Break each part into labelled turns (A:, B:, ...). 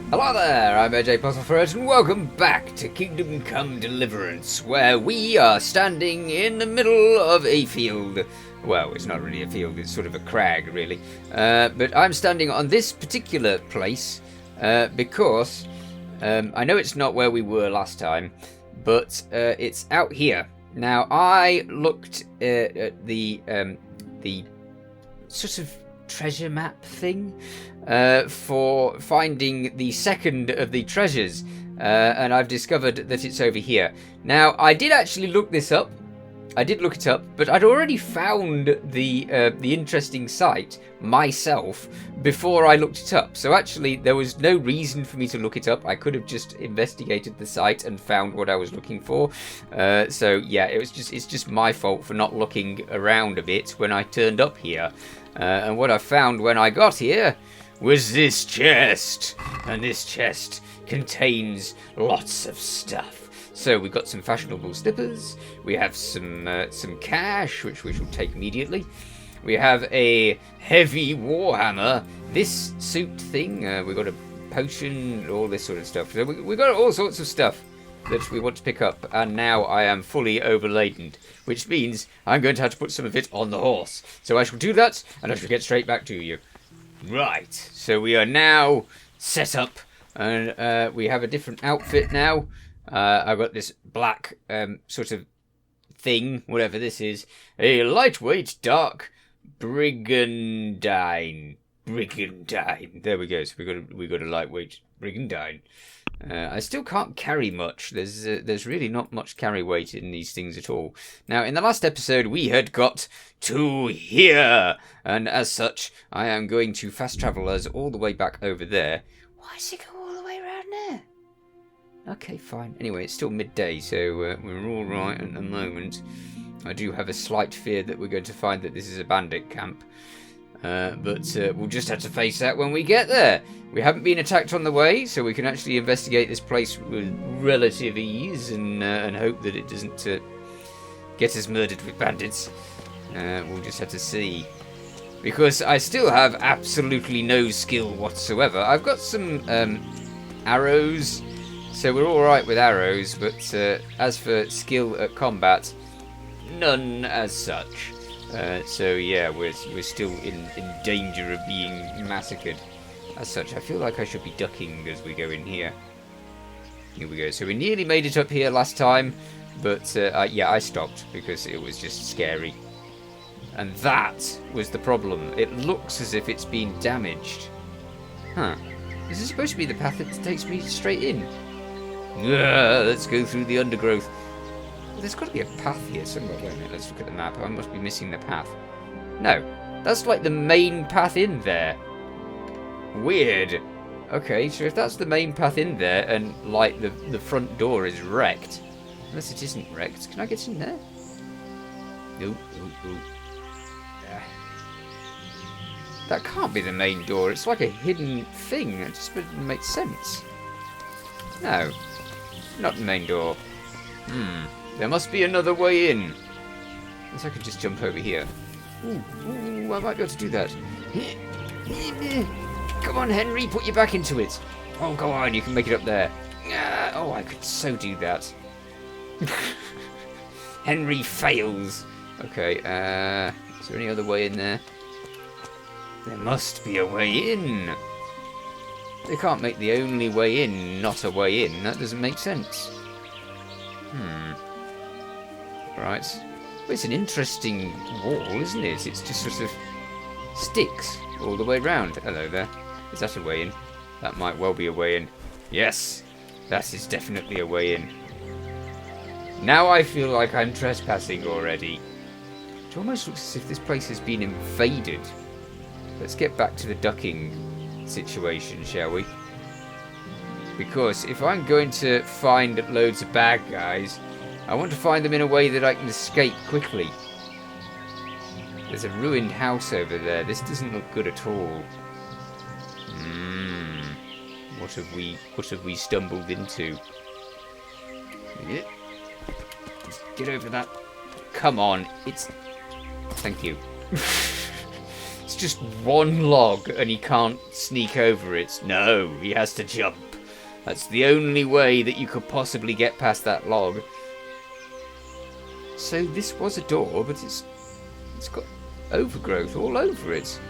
A: Hello there, I'm PuzzleFerret and welcome back to Kingdom Come Deliverance, where we are standing in the middle of a field. Well, it's not really a field, it's sort of a crag, really. But I'm standing on this particular place because I know it's not where we were last time, but it's out here. Now, I looked at the sort of treasure map thing for finding the second of the treasures, and I've discovered that it's over here. Now, I did actually look this up. I did look it up, but I'd already found the interesting site myself before I looked it up. So actually, there was no reason for me to look it up. I could have just investigated the site and found what I was looking for. So yeah, it's just my fault for not looking around a bit when I turned up here. And what I found when I got here was this chest, and this chest contains lots of stuff. So we've got some fashionable slippers, we have some cash, which we shall take immediately. We have a heavy warhammer, this suit thing, we've got a potion, all this sort of stuff. So we've got all sorts of stuff that we want to pick up, and now I am fully overladen, which means I'm going to have to put some of it on the horse. So I shall do that, and I shall get straight back to you. Right, so we are now set up, and we have a different outfit now. I've got this black sort of thing, whatever this is. A lightweight dark brigandine. There we go. So we got a lightweight brigandine. I still can't carry much. There's really not much carry weight in these things at all. Now, in the last episode, we had got to here, and as such, I am going to fast travel us all the way back over there. Why does it go all the way around there? Okay, fine. Anyway, it's still midday, so we're all right at the moment. I do have a slight fear that we're going to find that this is a bandit camp. But we'll just have to face that when we get there. We haven't been attacked on the way, so we can actually investigate this place with relative ease and hope that it doesn't get us murdered with bandits. We'll just have to see. Because I still have absolutely no skill whatsoever. I've got some arrows, so we're alright with arrows, but as for skill at combat, none as such. So yeah, we're still in danger of being massacred. As such, I feel like I should be ducking as we go in here. Here we go. So we nearly made it up here last time, but yeah, I stopped because it was just scary. And that was the problem. It looks as if it's been damaged. Huh. Is this supposed to be the path that takes me straight in? Let's go through the undergrowth. Well, there's got to be a path here somewhere. Wait a minute, let's look at the map. I must be missing the path. No, that's like the main path in there. Weird. Okay, so if that's the main path in there and like the front door is wrecked, unless it isn't wrecked, can I get in there? Nope. That can't be the main door. It's like a hidden thing. It just doesn't make sense. No, not the main door. There must be another way in. Unless I could just jump over here. Ooh, I might be able to do that. Come on, Henry, put your back into it. Oh, go on, you can make it up there. Oh, I could so do that. Henry fails. Okay, is there any other way in there? There must be a way in. They can't make the only way in not a way in. That doesn't make sense. Right. Well, it's an interesting wall, isn't it? It's just sort of sticks all the way round. Hello there. Is that a way in? That might well be a way in. Yes, that is definitely a way in. Now I feel like I'm trespassing already. It almost looks as if this place has been invaded. Let's get back to the ducking situation, shall we? Because if I'm going to find loads of bad guys, I want to find them in a way that I can escape quickly. There's a ruined house over there. This doesn't look good at all. What have we stumbled into? Let's get over that. Come on, it's... Thank you. It's just one log and he can't sneak over it. No, he has to jump. That's the only way that you could possibly get past that log. So this was a door, but it's got overgrowth all over it.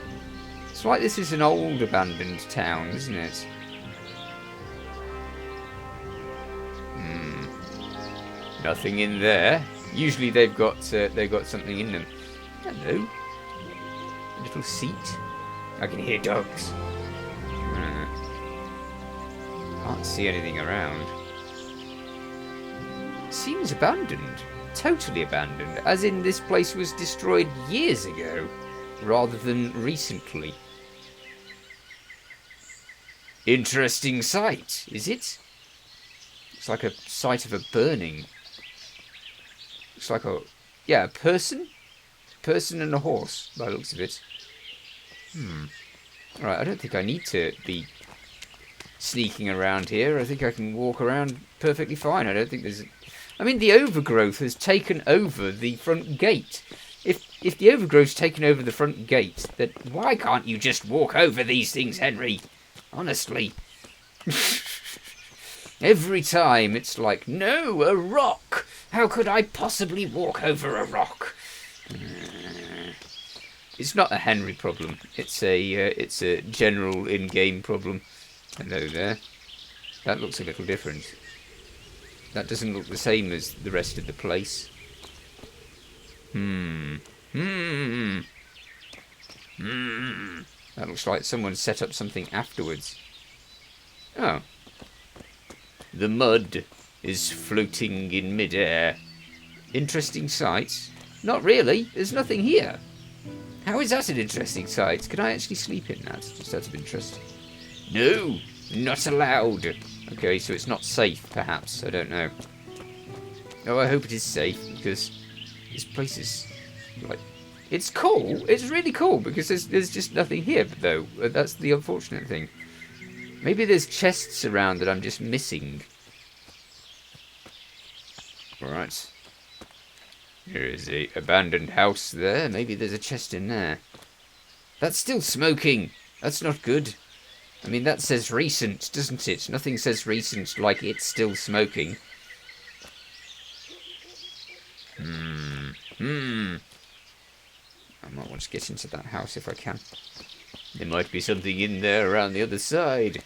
A: It's like this is an old abandoned town, isn't it? Nothing in there. Usually they've got something in them. Hello. A little seat. I can hear dogs. Can't see anything around. Seems abandoned. Totally abandoned. As in this place was destroyed years ago, rather than recently. Interesting sight, is it? Looks like a site of a burning. Looks like a person and a horse by the looks of it. Alright, I don't think I need to be sneaking around here. I think I can walk around perfectly fine. I don't think there's... I mean, the overgrowth has taken over the front gate. If the overgrowth's taken over the front gate, then why can't you just walk over these things, Henry? Honestly. Every time it's like, no, a rock. How could I possibly walk over a rock? It's not a Henry problem. It's a general in-game problem. Hello there. That looks a little different. That doesn't look the same as the rest of the place. That looks like someone set up something afterwards. Oh. The mud is floating in mid-air. Interesting sight. Not really. There's nothing here. How is that an interesting sight? Can I actually sleep in that? Just out of interest. No, not allowed. Okay, so it's not safe, perhaps. I don't know. Oh, I hope it is safe, because this place is, like... It's cool. It's really cool, because there's just nothing here, though. That's the unfortunate thing. Maybe there's chests around that I'm just missing. Alright. There is a abandoned house there. Maybe there's a chest in there. That's still smoking. That's not good. I mean, that says recent, doesn't it? Nothing says recent like it's still smoking. I might want to get into that house if I can. There might be something in there around the other side.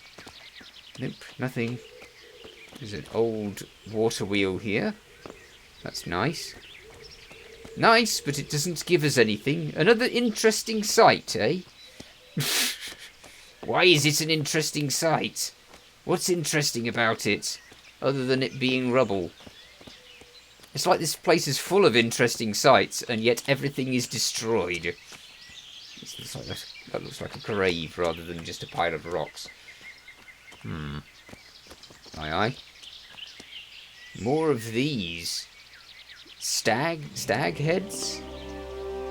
A: Nope, nothing. There's an old water wheel here. That's nice. Nice, but it doesn't give us anything. Another interesting sight, eh? Why is it an interesting sight? What's interesting about it, other than it being rubble? It's like this place is full of interesting sights, and yet everything is destroyed. That looks like a grave rather than just a pile of rocks. Aye. More of these. Stag Heads?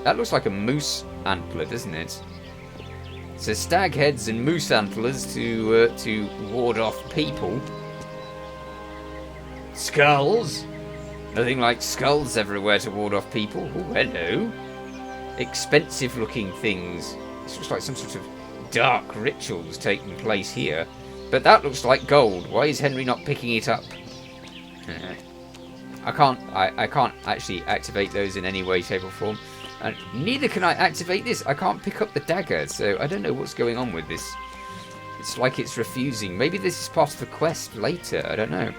A: That looks like a moose antler, doesn't it? So stag heads and moose antlers to ward off people. Skulls? Nothing like skulls everywhere to ward off people. Oh, hello. Expensive looking things. This looks like some sort of dark rituals taking place here. But that looks like gold. Why is Henry not picking it up? I can't actually activate those in any way, shape or form. And neither can I activate this. I can't pick up the dagger, so I don't know what's going on with this. It's like it's refusing. Maybe this is part of the quest later. I don't know.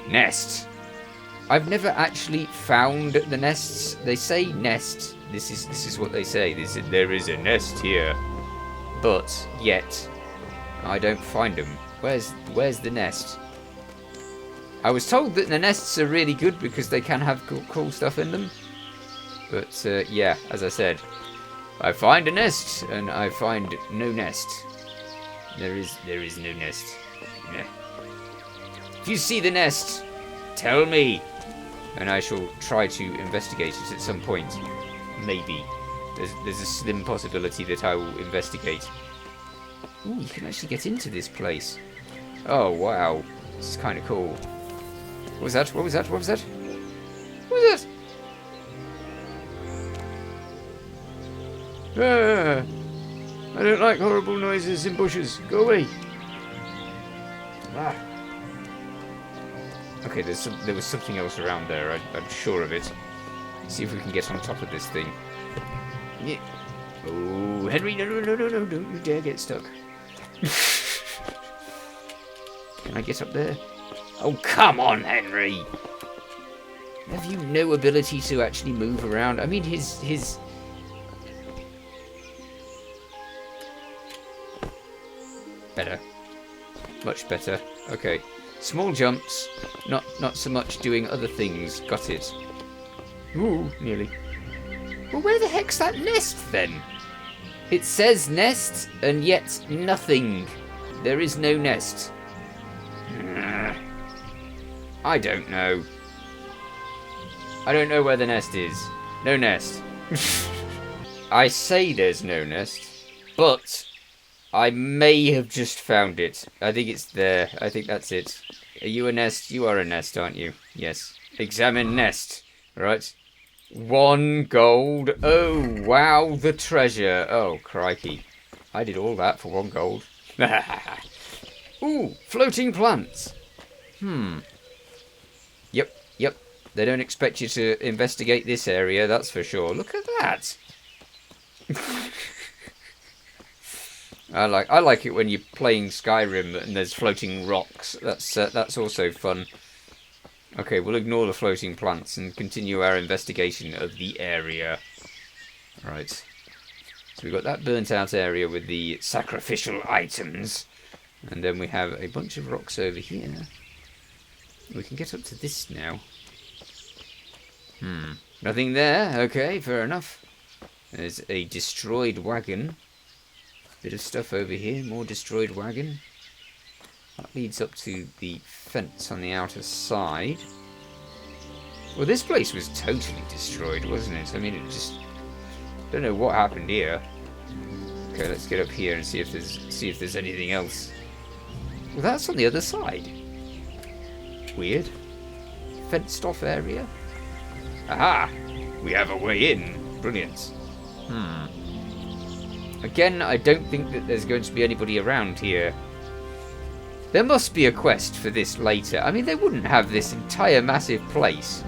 A: Nest. I've never actually found the nests. They say nest. This is what they say. There is a nest here. But yet I don't find them. Where's the nest? I was told that the nests are really good because they can have cool stuff in them. But, yeah, as I said, I find a nest, and I find no nest. There is no nest. Yeah. If you see the nest, tell me, and I shall try to investigate it at some point. Maybe. There's a slim possibility that I will investigate. Ooh, you can actually get into this place. Oh, wow. This is kind of cool. What was that? What was that? What was that? What was that? I don't like horrible noises in bushes. Go away. Ah. Okay, there was something else around there. I'm sure of it. Let's see if we can get on top of this thing. Yeah. Oh, Henry, no, don't you dare get stuck. Can I get up there? Oh, come on, Henry! Have you no ability to actually move around? I mean, his... Better. Much better. Okay. Small jumps, not so much doing other things. Got it. Ooh, nearly. Well, where the heck's that nest, then? It says nest, and yet nothing. There is no nest. I don't know. I don't know where the nest is. No nest. I say there's no nest, but I may have just found it. I think it's there. I think that's it. Are you a nest? You are a nest, aren't you? Yes. Examine nest. Right. 1 gold. Oh, wow, the treasure. Oh, crikey. I did all that for 1 gold. Ooh, floating plants. Yep. They don't expect you to investigate this area, that's for sure. Look at that. I like it when you're playing Skyrim and there's floating rocks. That's also fun. Okay, we'll ignore the floating plants and continue our investigation of the area. Right. So we've got that burnt out area with the sacrificial items. And then we have a bunch of rocks over here. We can get up to this now. Nothing there. Okay, fair enough. There's a destroyed wagon. Bit of stuff over here. More destroyed wagon. That leads up to the fence on the outer side. Well, this place was totally destroyed, wasn't it? I mean, it just... don't know what happened here. Okay, let's get up here and see if there's anything else. Well, that's on the other side. Weird. Fenced off area. Aha! We have a way in. Brilliant. Again, I don't think that there's going to be anybody around here. There must be a quest for this later. I mean, they wouldn't have this entire massive place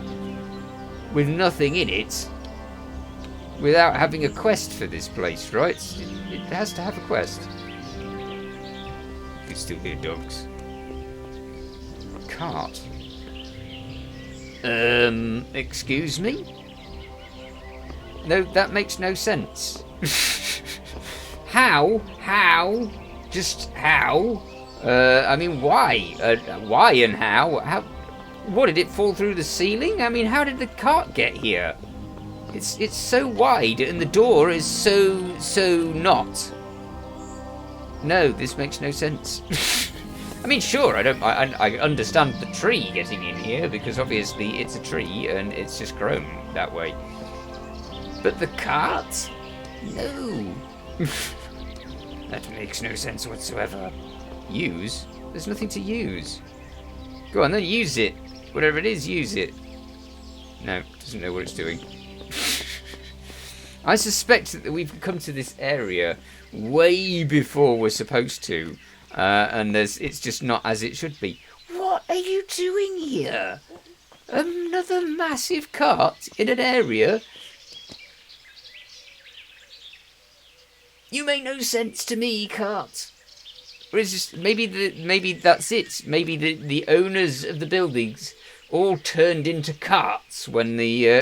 A: with nothing in it without having a quest for this place, right? It has to have a quest. You can still hear dogs. Cart. Excuse me? No, that makes no sense. How? Just how? I mean, why? Why and how? What, did it fall through the ceiling? I mean, how did the cart get here? It's so wide and the door is so not. No, this makes no sense. I mean, sure, I understand the tree getting in here because obviously it's a tree and it's just grown that way. But the cart? No. That makes no sense whatsoever. Use? There's nothing to use. Go on then, use it. Whatever it is, use it. No, doesn't know what it's doing. I suspect that we've come to this area way before we're supposed to. And it's just not as it should be. What are you doing here? Another massive cart in an area? You make no sense to me, cart. Or is just maybe that's it. Maybe the owners of the buildings all turned into carts when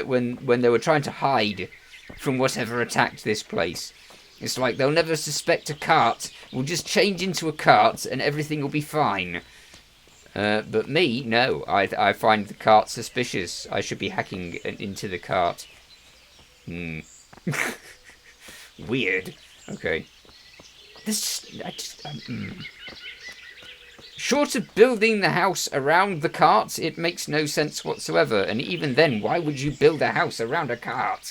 A: when they were trying to hide from whatever attacked this place. It's like they'll never suspect a cart. We'll just change into a cart and everything will be fine. But me, no. I find the cart suspicious. I should be hacking into the cart. Weird. Okay. Short of building the house around the cart, it makes no sense whatsoever. And even then, why would you build a house around a cart?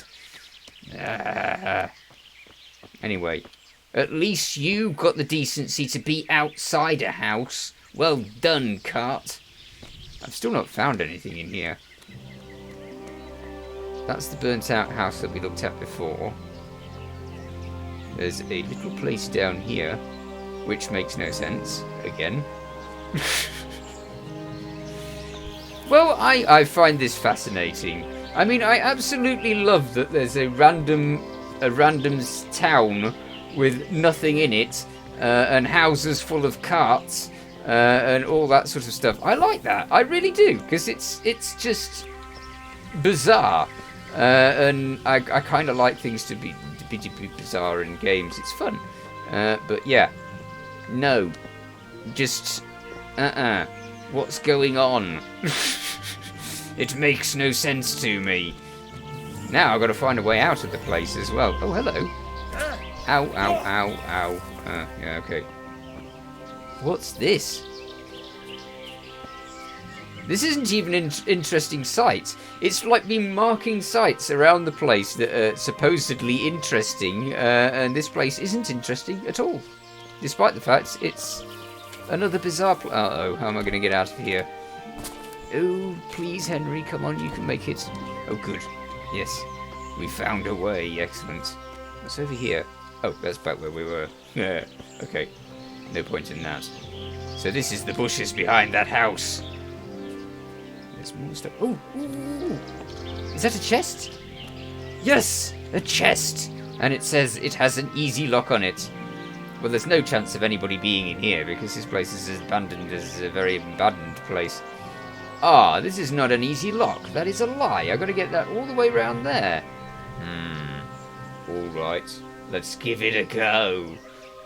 A: Anyway, at least you got the decency to be outside a house. Well done, cart. I've still not found anything in here. That's the burnt out house that we looked at before. There's a little place down here, which makes no sense, again. Well, I find this fascinating. I mean, I absolutely love that there's a random town with nothing in it, and houses full of carts, and all that sort of stuff. I like that. I really do, because it's just bizarre, and I kind of like things to be bizarre in games. It's fun, but yeah, no, just what's going on? It makes no sense to me. Now I've got to find a way out of the place as well. Oh, hello. Ow, ow, ow, ow. Yeah, okay. What's this? This isn't even an interesting sight. It's like been marking sites around the place that are supposedly interesting, and this place isn't interesting at all. Despite the fact it's another bizarre uh-oh, how am I going to get out of here? Oh, please, Henry, come on, you can make it. Oh, good. Yes, we found a way. Excellent. What's over here? Oh, that's back where we were. Yeah, okay. No point in that. So this is the bushes behind that house. There's more stuff. Oh, ooh. Is that a chest? Yes, a chest. And it says it has an easy lock on it. Well, there's no chance of anybody being in here because this place is as abandoned as a very abandoned place. Ah, this is not an easy lock. That is a lie. I've got to get that all the way around there. All right. Let's give it a go.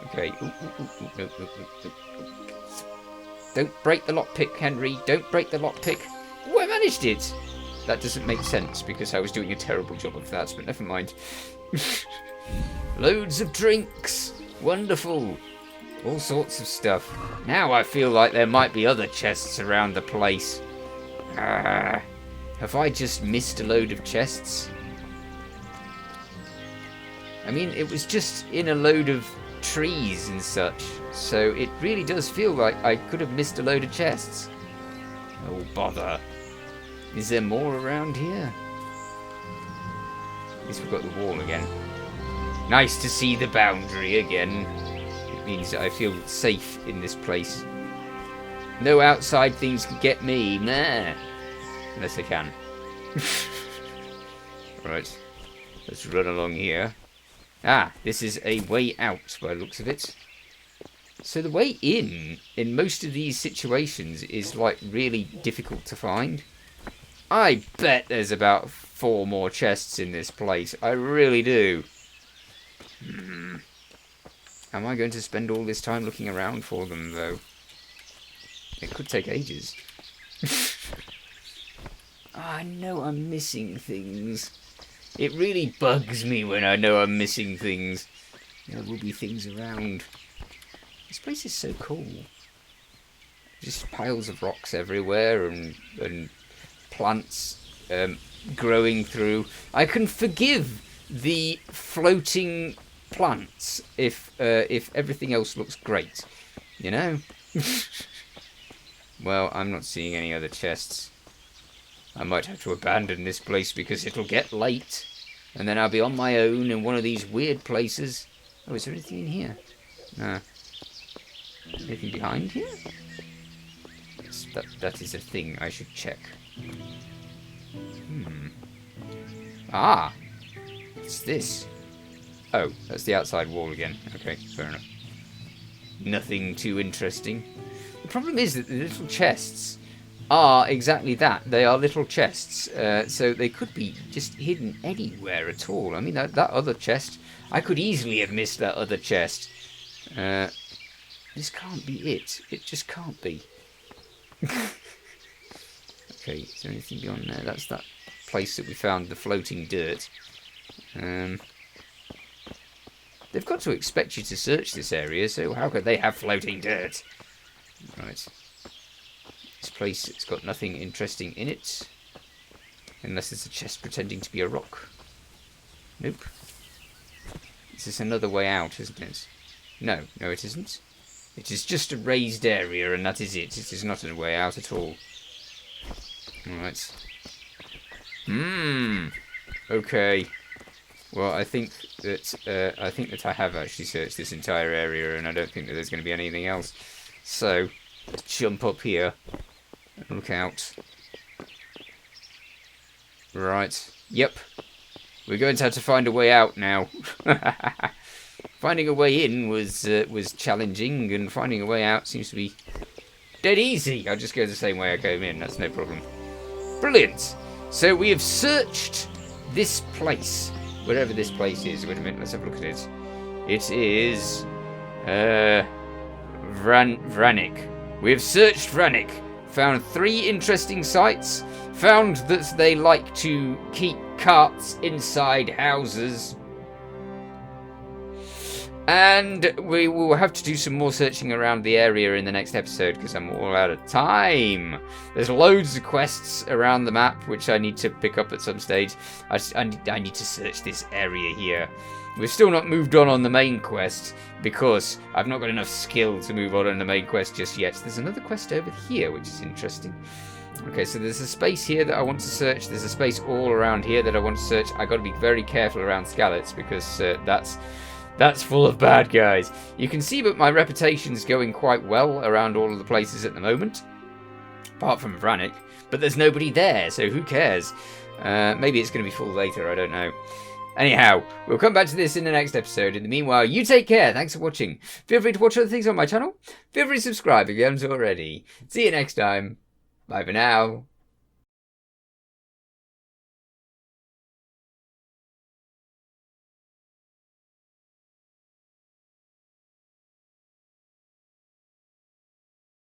A: Okay. No. Don't break the lockpick, Henry. Don't break the lockpick. Oh, I managed it. That doesn't make sense because I was doing a terrible job of that, but never mind. Loads of drinks. Wonderful. All sorts of stuff. Now I feel like there might be other chests around the place. Have I just missed a load of chests? I mean, it was just in a load of trees and such, so it really does feel like I could have missed a load of chests. Oh, bother. Is there more around here? At least we've got the wall again. Nice to see the boundary again. It means that I feel safe in this place. No outside things can get me, nah. Unless they can. Right. Let's run along here. Ah, this is a way out by the looks of it. So the way in most of these situations, is like really difficult to find. I bet there's about 4 more chests in this place. I really do. Am I going to spend all this time looking around for them, though? It could take ages. I know I'm missing things. It really bugs me when I know I'm missing things. There will be things around. This place is so cool. Just piles of rocks everywhere and plants growing through. I can forgive the floating plants if everything else looks great, you know. Well, I'm not seeing any other chests. I might have to abandon this place because it'll get late, and then I'll be on my own in one of these weird places. Oh, is there anything in here? No. Anything behind here? That is a thing I should check. Ah! What's this? Oh, that's the outside wall again. Okay, fair enough. Nothing too interesting. The problem is that the little chests are exactly that. They are little chests, so they could be just hidden anywhere at all. I mean, that other chest, I could easily have missed that other chest. This can't be it. It just can't be. Okay, is there anything beyond there? That's that place that we found the floating dirt. They've got to expect you to search this area, so how could they have floating dirt? Right. This place, it's got nothing interesting in it. Unless it's a chest pretending to be a rock. Nope. This is another way out, isn't it? No, it isn't. It is just a raised area, and that is it. It is not a way out at all. Alright. Okay. Well, I think that I have actually searched this entire area, and I don't think that there's going to be anything else. So, let's jump up here and look out. Right. Yep. We're going to have to find a way out now. Finding a way in was challenging, and finding a way out seems to be dead easy. I'll just go the same way I came in. That's no problem. Brilliant. So we have searched this place. Wherever this place is. Wait a minute, let's have a look at it. It is Vranik. We have searched Vranik. Found 3 interesting sites. Found that they like to keep carts inside houses. And we will have to do some more searching around the area in the next episode because I'm all out of time. There's loads of quests around the map which I need to pick up at some stage. I need to search this area here. We've still not moved on the main quest because I've not got enough skill to move on the main quest just yet. There's another quest over here which is interesting. Okay, so there's a space here that I want to search. There's a space all around here that I want to search. I've got to be very careful around Skallets because that's full of bad guys. You can see that my reputation's going quite well around all of the places at the moment. Apart from Vranik. But there's nobody there, so who cares? Maybe it's going to be full later, I don't know. Anyhow, we'll come back to this in the next episode. In the meanwhile, you take care. Thanks for watching. Feel free to watch other things on my channel. Feel free to subscribe if you haven't already. See you next time. Bye for now.